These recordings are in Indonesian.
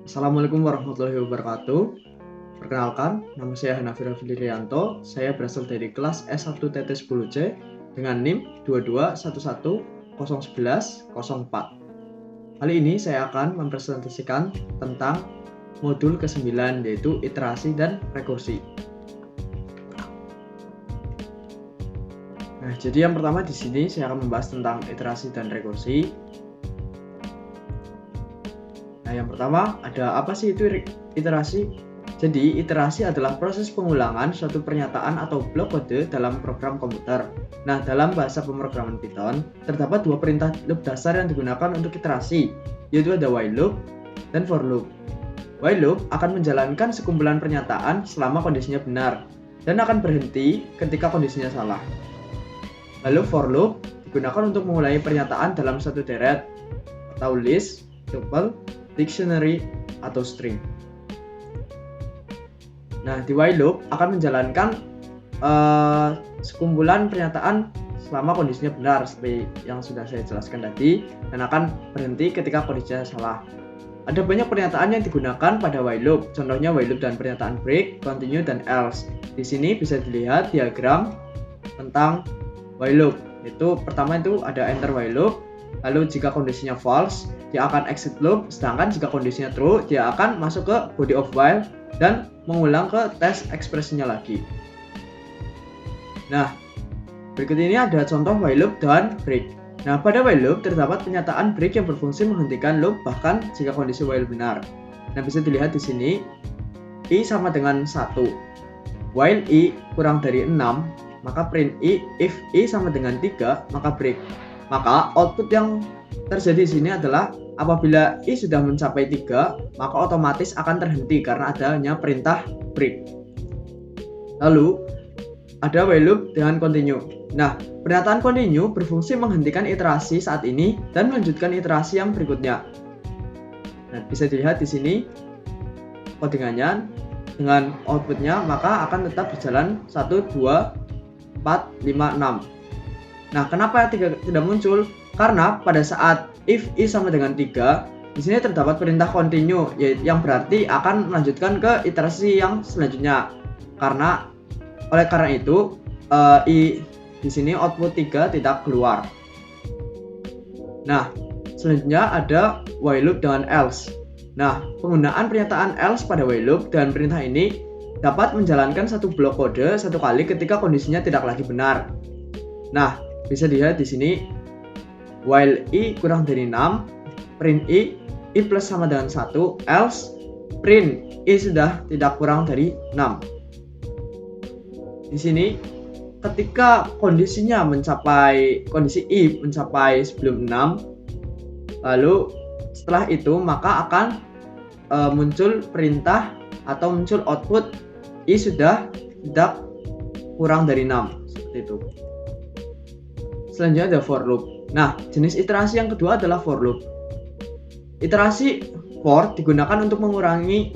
Assalamualaikum warahmatullahi wabarakatuh. Perkenalkan, nama saya Hanafi Raffi, saya berasal dari kelas S1TT10C dengan NIM 221101104. Kali ini saya akan mempresentasikan tentang modul ke-9 yaitu iterasi dan rekursi. Nah, jadi yang pertama di sini saya akan membahas tentang iterasi dan rekursi. Nah, yang pertama ada apa sih itu iterasi? Jadi, iterasi adalah proses pengulangan suatu pernyataan atau blok kode dalam program komputer. Nah, dalam bahasa pemrograman Python, terdapat dua perintah loop dasar yang digunakan untuk iterasi, yaitu ada while loop dan for loop. While loop akan menjalankan sekumpulan pernyataan selama kondisinya benar, dan akan berhenti ketika kondisinya salah. Lalu for loop digunakan untuk mengulangi pernyataan dalam satu deret, atau list, tuple, dictionary, atau string. Nah, di while loop akan menjalankan sekumpulan pernyataan selama kondisinya benar seperti yang sudah saya jelaskan tadi, dan akan berhenti ketika kondisinya salah. Ada banyak pernyataan yang digunakan pada while loop, contohnya while loop dan pernyataan break, continue, dan else. Di sini bisa dilihat diagram tentang while loop. Itu pertama itu ada enter while loop, lalu jika kondisinya false, dia akan exit loop, sedangkan jika kondisinya true, dia akan masuk ke body of while dan mengulang ke tes ekspresinya lagi. Nah, berikut ini ada contoh while loop dan break. Nah, pada while loop terdapat pernyataan break yang berfungsi menghentikan loop bahkan jika kondisi while benar. Nah, bisa dilihat di sini i sama dengan 1. While i kurang dari 6, maka print i. If i sama dengan 3, maka break. Maka output yang terjadi di sini adalah apabila i sudah mencapai 3, maka otomatis akan terhenti karena adanya perintah break. Lalu ada while loop dengan continue. Nah, pernyataan continue berfungsi menghentikan iterasi saat ini dan melanjutkan iterasi yang berikutnya. Nah, bisa dilihat di sini codingannya dengan outputnya, maka akan tetap berjalan 1, 2, 4, 5, 6. Nah, kenapa tidak muncul? Karena pada saat if i sama dengan 3, di sini terdapat perintah continue, yang berarti akan melanjutkan ke iterasi yang selanjutnya. Oleh karena itu, i di sini output 3 tidak keluar. Nah, selanjutnya ada while loop dengan else. Nah, penggunaan pernyataan else pada while loop dan perintah ini dapat menjalankan satu blok kode satu kali ketika kondisinya tidak lagi benar. Nah, bisa dilihat di sini while i kurang dari 6, print i plus sama dengan 1, else print i sudah tidak kurang dari 6. Di sini ketika kondisi i mencapai sebelum 6, lalu setelah itu maka akan muncul perintah atau muncul output i sudah tidak kurang dari 6, seperti itu. Selanjutnya ada for loop. Nah, jenis iterasi yang kedua adalah for loop. Iterasi for digunakan untuk mengulangi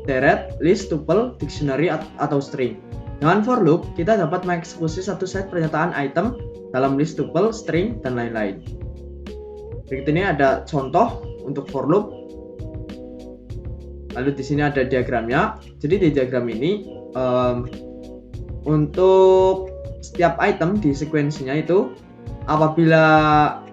deret, list, tuple, dictionary, atau string. Dengan for loop, kita dapat mengeksekusi satu set pernyataan item dalam list, tuple, string, dan lain-lain. Berikut ini ada contoh untuk for loop. Lalu di sini ada diagramnya. Jadi di diagram ini untuk setiap item di sekuensinya itu apabila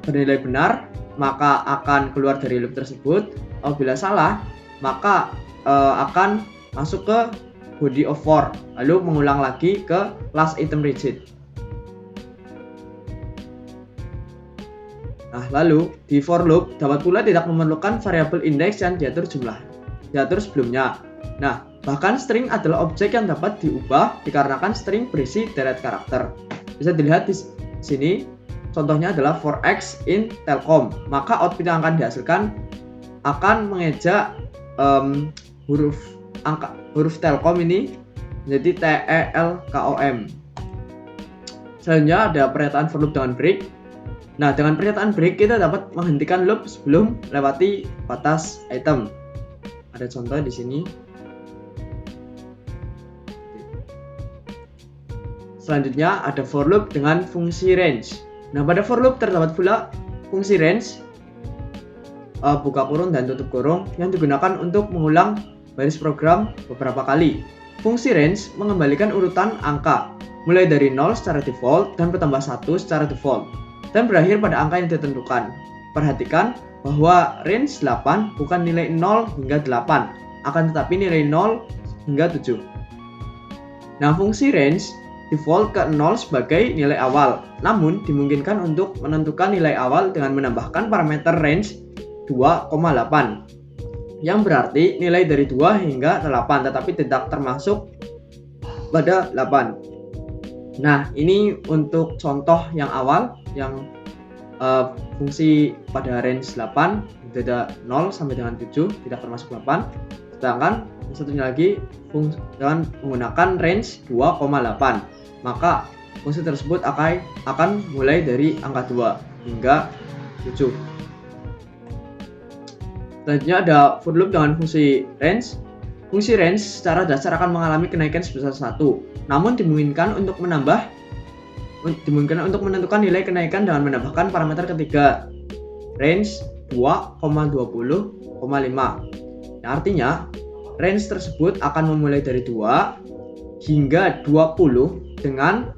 bernilai benar maka akan keluar dari loop tersebut. Apabila salah maka akan masuk ke body of for, lalu mengulang lagi ke last item rigid. Nah, lalu di for loop dapat pula tidak memerlukan variabel indeks yang diatur sebelumnya. Nah, bahkan string adalah objek yang dapat diubah dikarenakan string berisi deret karakter. Bisa dilihat di sini contohnya adalah for x in telkom, maka output yang akan dihasilkan akan mengejak huruf telkom ini menjadi telkom. Selanjutnya ada pernyataan for loop dengan break. Nah, dengan pernyataan break kita dapat menghentikan loop sebelum melewati batas item. Ada contoh di sini. Selanjutnya ada for loop dengan fungsi range. Nah, pada for loop terdapat pula fungsi range. buka kurung dan tutup kurung yang digunakan untuk mengulang baris program beberapa kali. Fungsi range mengembalikan urutan angka mulai dari 0 secara default dan bertambah 1 secara default dan berakhir pada angka yang ditentukan. Perhatikan bahwa range 8 bukan nilai 0 hingga 8, akan tetapi nilai 0 hingga 7. Nah, fungsi range default ke 0 sebagai nilai awal, namun dimungkinkan untuk menentukan nilai awal dengan menambahkan parameter range 2,8 yang berarti nilai dari 2 hingga 8 tetapi tidak termasuk pada 8. Nah, ini untuk contoh yang awal yang fungsi pada range 8 beda 0 sampai dengan 7 tidak termasuk 8. Sedangkan yang satunya lagi dengan menggunakan range 2,8. Maka fungsi tersebut akan mulai dari angka 2 hingga 7. Selanjutnya ada for loop dengan fungsi range. Fungsi range secara dasar akan mengalami kenaikan sebesar 1, namun dimungkinkan untuk menentukan nilai kenaikan dengan menambahkan parameter ketiga, range 2,20,5. Nah, artinya range tersebut akan memulai dari 2 hingga 20 dengan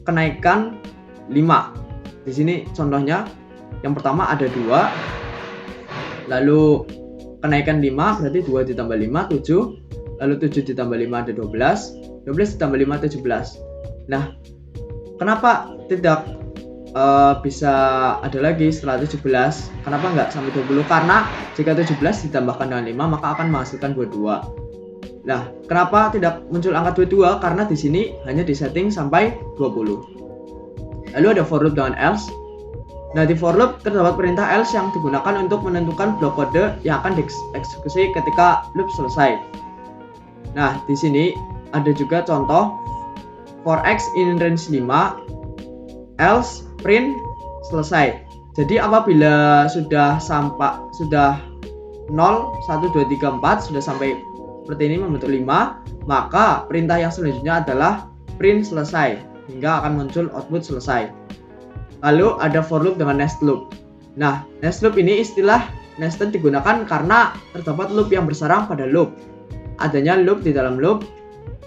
kenaikan 5. Di sini contohnya yang pertama ada 2, lalu kenaikan 5 berarti 2 ditambah 5 7, lalu 7 ditambah 5 ada 12, 12 ditambah 5 17. Nah, kenapa tidak bisa ada lagi setelah 17? Kenapa nggak sampai 20? Karena jika 17 ditambahkan dengan 5 maka akan menghasilkan 22. Nah, kenapa tidak muncul angka 22? Karena di sini hanya disetting sampai 20. Lalu ada for loop dengan else. Nah, di for loop terdapat perintah else yang digunakan untuk menentukan blok kode yang akan dieksekusi ketika loop selesai. Nah, di sini ada juga contoh for x in range 5 else print selesai. Jadi apabila sudah 0 1 2 3 4 sudah sampai seperti ini membentuk 5, maka perintah yang selanjutnya adalah print selesai hingga akan muncul output selesai. Lalu ada for loop dengan nest loop. Nah, nest loop ini istilah nested digunakan karena terdapat loop yang bersarang pada loop. Adanya loop di dalam loop.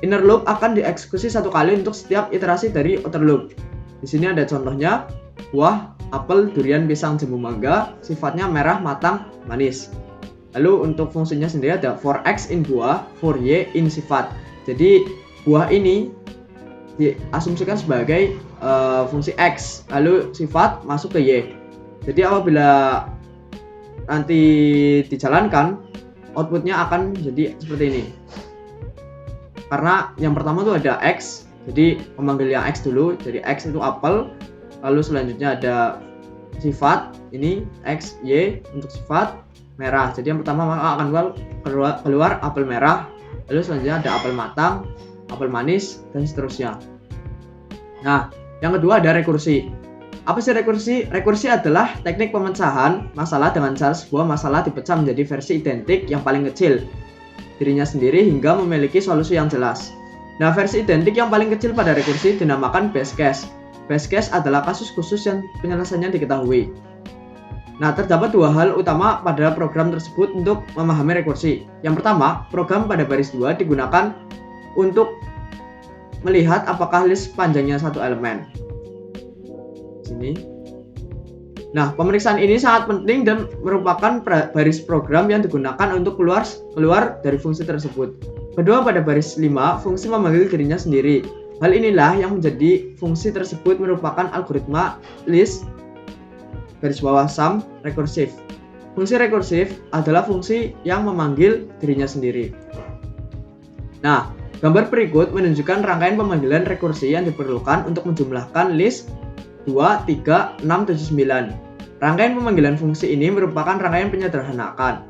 Inner loop akan dieksekusi satu kali untuk setiap iterasi dari outer loop. Di sini ada contohnya buah, apel, durian, pisang, jambu, mangga, sifatnya merah, matang, manis. Lalu untuk fungsinya sendiri ada for x in buah, for y in sifat. Jadi buah ini diasumsikan sebagai fungsi x, lalu sifat masuk ke y. Jadi apabila nanti dijalankan, outputnya akan jadi seperti ini. Karena yang pertama itu ada x, jadi memanggil yang x dulu. Jadi x itu apel, lalu selanjutnya ada sifat ini x, y untuk sifat merah. Jadi yang pertama maka akan keluar apel merah, lalu selanjutnya ada apel matang, apel manis, dan seterusnya. Nah, yang kedua ada rekursi. Apa sih rekursi? Rekursi adalah teknik pemecahan masalah dengan cara sebuah masalah dipecah menjadi versi identik yang paling kecil dirinya sendiri hingga memiliki solusi yang jelas. Nah, versi identik yang paling kecil pada rekursi dinamakan base case. Base case adalah kasus khusus yang penyelesaiannya diketahui. Nah, terdapat dua hal utama pada program tersebut untuk memahami rekursi. Yang pertama, program pada baris 2 digunakan untuk melihat apakah list panjangnya satu elemen. Sini. Nah, pemeriksaan ini sangat penting dan merupakan baris program yang digunakan untuk keluar dari fungsi tersebut. Kedua, pada baris 5, fungsi memanggil dirinya sendiri. Hal inilah yang menjadi fungsi tersebut merupakan algoritma list garis bawah sum rekursif. Fungsi rekursif adalah fungsi yang memanggil dirinya sendiri. Nah, gambar berikut menunjukkan rangkaian pemanggilan rekursi yang diperlukan untuk menjumlahkan list 2, 3, 6, 7, 9. Rangkaian pemanggilan fungsi ini merupakan rangkaian penyederhanakan.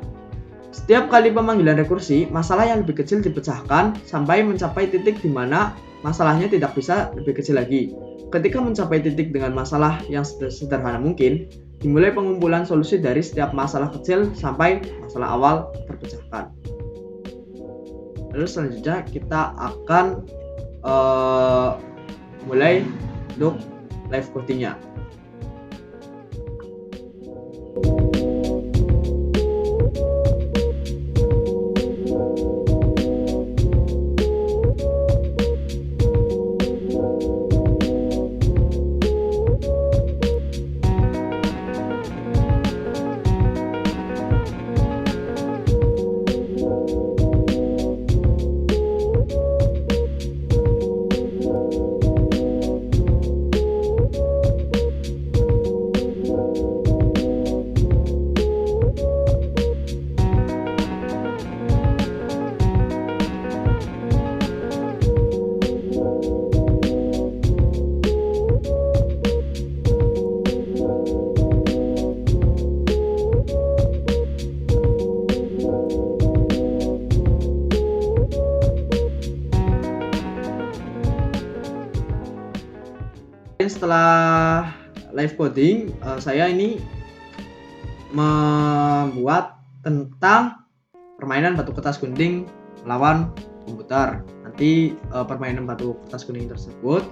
Setiap kali pemanggilan rekursi, masalah yang lebih kecil dipecahkan sampai mencapai titik di mana masalahnya tidak bisa lebih kecil lagi. Ketika mencapai titik dengan masalah yang sederhana mungkin, dimulai pengumpulan solusi dari setiap masalah kecil sampai masalah awal terpecahkan. Lalu selanjutnya kita akan mulai untuk live codingnya. Setelah live coding, saya ini membuat tentang permainan batu kertas gunting melawan komputer. Nanti permainan batu kertas gunting tersebut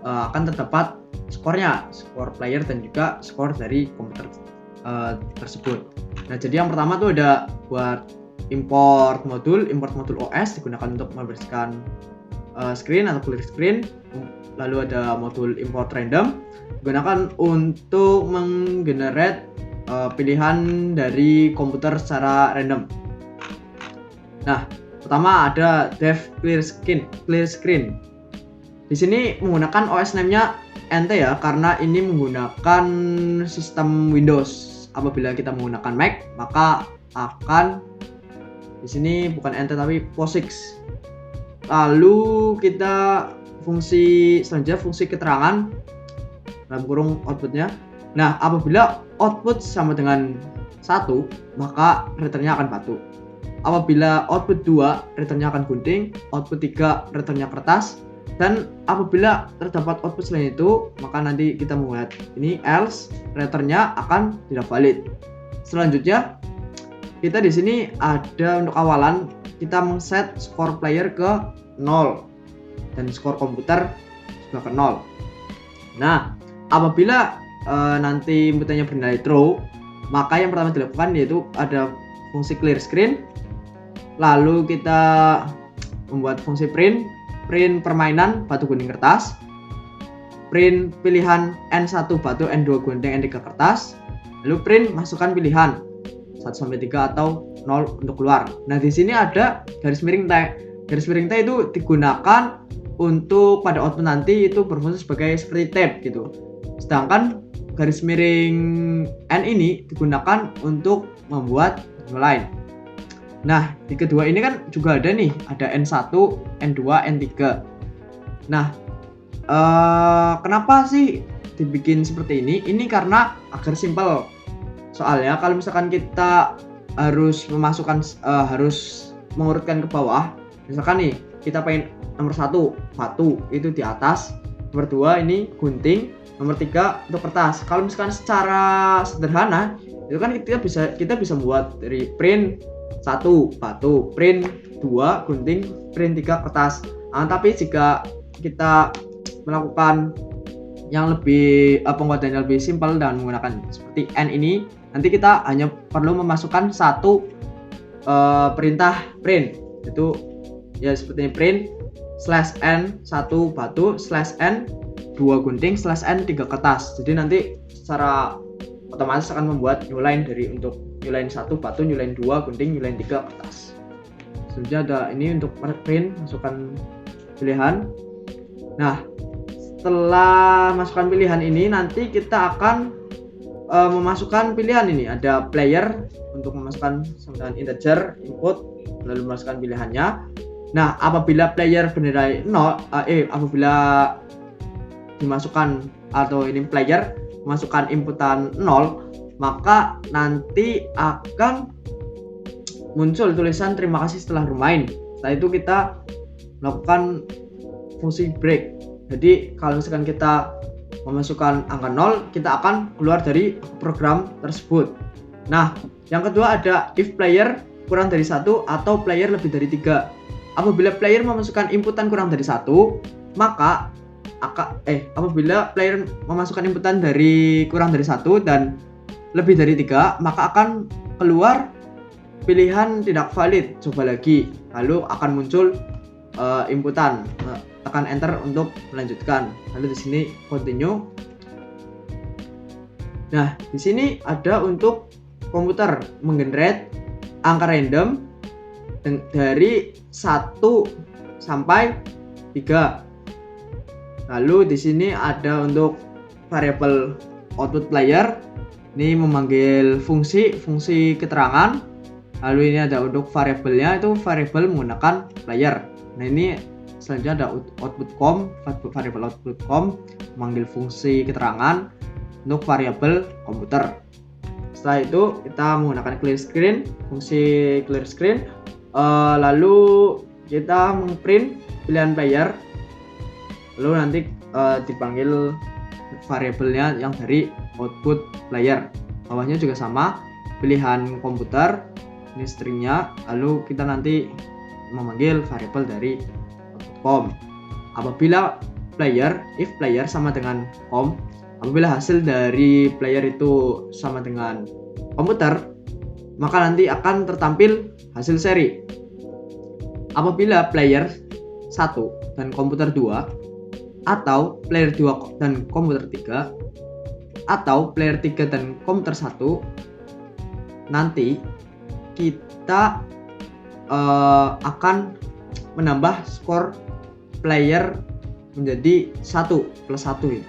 akan terdapat skornya, skor player dan juga skor dari komputer tersebut. Nah, jadi yang pertama tuh ada buat import modul OS digunakan untuk membersihkan screen atau clear screen. Lalu ada modul import random digunakan untuk menggenerate pilihan dari komputer secara random. Nah, pertama ada dev clear screen. Di sini menggunakan OS name-nya NT ya, karena ini menggunakan sistem Windows. Apabila kita menggunakan Mac, maka akan di sini bukan NT tapi POSIX. Lalu kita fungsi selanjutnya fungsi keterangan dalam kurung outputnya. Nah, apabila output sama dengan 1, maka returnnya akan batu. Apabila output 2, returnnya akan gunting. Output 3, returnnya kertas. Dan apabila terdapat output selain itu, maka nanti kita membuat ini else, returnnya akan tidak valid. Selanjutnya, kita di sini ada untuk awalan kita men-set skor player ke 0 dan skor komputer juga ke 0. Nah, apabila nanti inputannya bernilai true, maka yang pertama dilakukan yaitu ada fungsi clear screen. Lalu kita membuat fungsi print permainan batu gunting kertas, print pilihan N1 batu, N2 gunting, N3 kertas, lalu print masukkan pilihan 1-3 atau 0 untuk keluar. Nah, di sini ada garis miring T. Garis miring T itu digunakan untuk pada output nanti itu berfungsi sebagai seperti tab gitu. Sedangkan garis miring N ini digunakan untuk membuat menu lain. Nah, di kedua ini kan juga ada nih, ada N1, N2, N3. Nah, kenapa sih dibikin seperti ini? Ini karena agar simple. Soalnya kalau misalkan kita harus harus mengurutkan ke bawah, misalkan nih kita pengen nomor 1 batu itu di atas, nomor 2 ini gunting, nomor 3 untuk kertas. Kalau misalkan secara sederhana itu kan kita bisa buat dari print 1 batu, print 2 gunting, print 3 kertas. Tapi jika kita melakukan yang lebih pembuatan yang lebih simpel dan menggunakan seperti N ini, nanti kita hanya perlu memasukkan satu perintah print, itu ya seperti print /n 1 batu /n 2 gunting /n 3 kertas. Jadi nanti secara otomatis akan membuat new line untuk new line 1 batu, new line 2 gunting, new line 3 kertas. Selanjutnya ada ini untuk print, masukkan pilihan. Nah, setelah masukkan pilihan ini, nanti kita akan memasukkan pilihan ini. Ada player untuk memasukkan dengan integer input, lalu memasukkan pilihannya. Nah, apabila player bernilai 0, apabila dimasukkan atau ini player memasukkan inputan 0, maka nanti akan muncul tulisan terima kasih setelah bermain. Setelah itu kita melakukan fungsi break. Jadi kalau misalkan kita memasukkan angka 0, kita akan keluar dari program tersebut. Nah, yang kedua ada if player kurang dari 1 atau player lebih dari 3. Apabila player memasukkan inputan kurang dari 1, maka apabila player memasukkan inputan dari kurang dari 1 dan lebih dari 3, maka akan keluar pilihan tidak valid. Coba lagi, lalu akan muncul inputan. Tekan enter untuk melanjutkan. Lalu di sini continue. Nah, di sini ada untuk komputer menggenerate angka random dari 1 sampai 3. Lalu di sini ada untuk variable output player. Ini memanggil fungsi keterangan. Lalu ini ada untuk variabelnya, itu variable menggunakan player. Nah, ini selanjutnya ada variable output.com memanggil fungsi keterangan untuk variabel komputer. Setelah itu kita menggunakan clear screen, fungsi clear screen. Lalu kita memprint pilihan player. Lalu nanti dipanggil variabelnya yang dari output player. Bawahnya juga sama, pilihan komputer, ini stringnya, lalu kita nanti memanggil variabel dari com. Apabila if player sama dengan com, apabila hasil dari player itu sama dengan komputer, maka nanti akan tertampil hasil seri. Apabila player 1 dan komputer 2, atau player 2 dan komputer 3, atau player 3 dan komputer 1, nanti kita akan menambah skor player menjadi 1 plus 1 ini.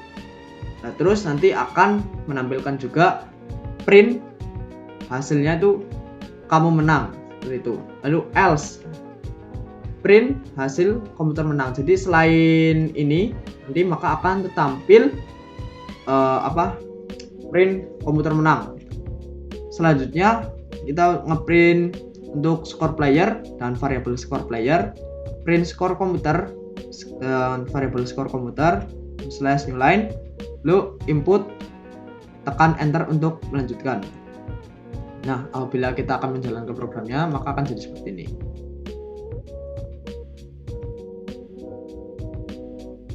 Nah, terus nanti akan menampilkan juga print hasilnya itu kamu menang seperti itu. Lalu else print hasil komputer menang. Jadi selain ini nanti maka akan tertampil print komputer menang. Selanjutnya kita ngeprint untuk skor player dan variabel skor player, print skor komputer dan variabel skor komputer slash new line, lalu input, tekan enter untuk melanjutkan. Nah, apabila kita akan menjalankan programnya maka akan jadi seperti ini.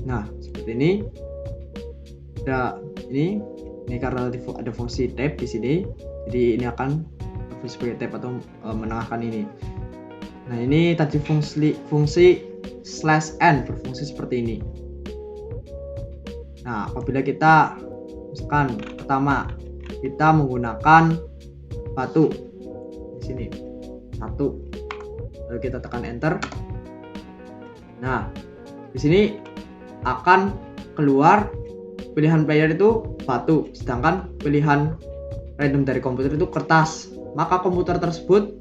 Nah, seperti ini. Ini karena ada fungsi tab di sini, jadi ini akan sebagai tab atau menengahkan ini. Nah, ini tadi fungsi slash n berfungsi seperti ini. Nah, apabila kita misalkan pertama kita menggunakan batu di sini 1, lalu kita tekan enter. Nah, di sini akan keluar pilihan player itu batu, sedangkan pilihan random dari komputer itu kertas. Maka komputer tersebut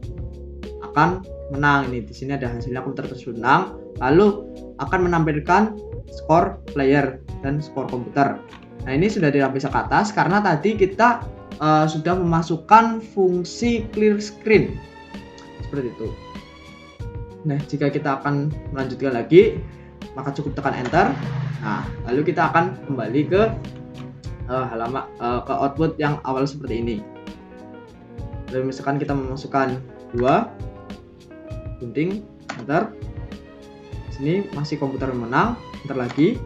akan menang. Ini di sini ada hasilnya, komputer tersebut menang, lalu akan menampilkan skor player dan skor komputer. Nah, ini sudah bisa ke atas karena tadi kita sudah memasukkan fungsi clear screen seperti itu. Nah, jika kita akan melanjutkan lagi maka cukup tekan enter. Nah, lalu kita akan kembali ke ke output yang awal seperti ini. Lalu misalkan kita memasukkan 2 gunting, enter. Sini masih komputer menang, enter lagi.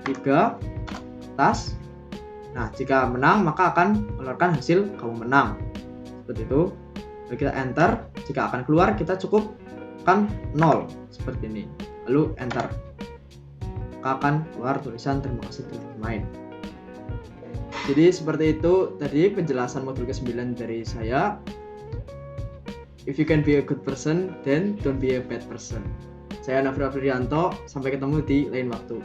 3 atas. Nah, jika menang maka akan mengeluarkan hasil kamu menang. Seperti itu. Lalu kita enter. Jika akan keluar kita cukup tekan 0 seperti ini. Lalu enter. Maka akan keluar tulisan terima kasih telah bermain. Jadi seperti itu tadi penjelasan modul ke-9 dari saya. If you can be a good person, then don't be a bad person. Saya Nafri Afrianto, sampai ketemu di lain waktu.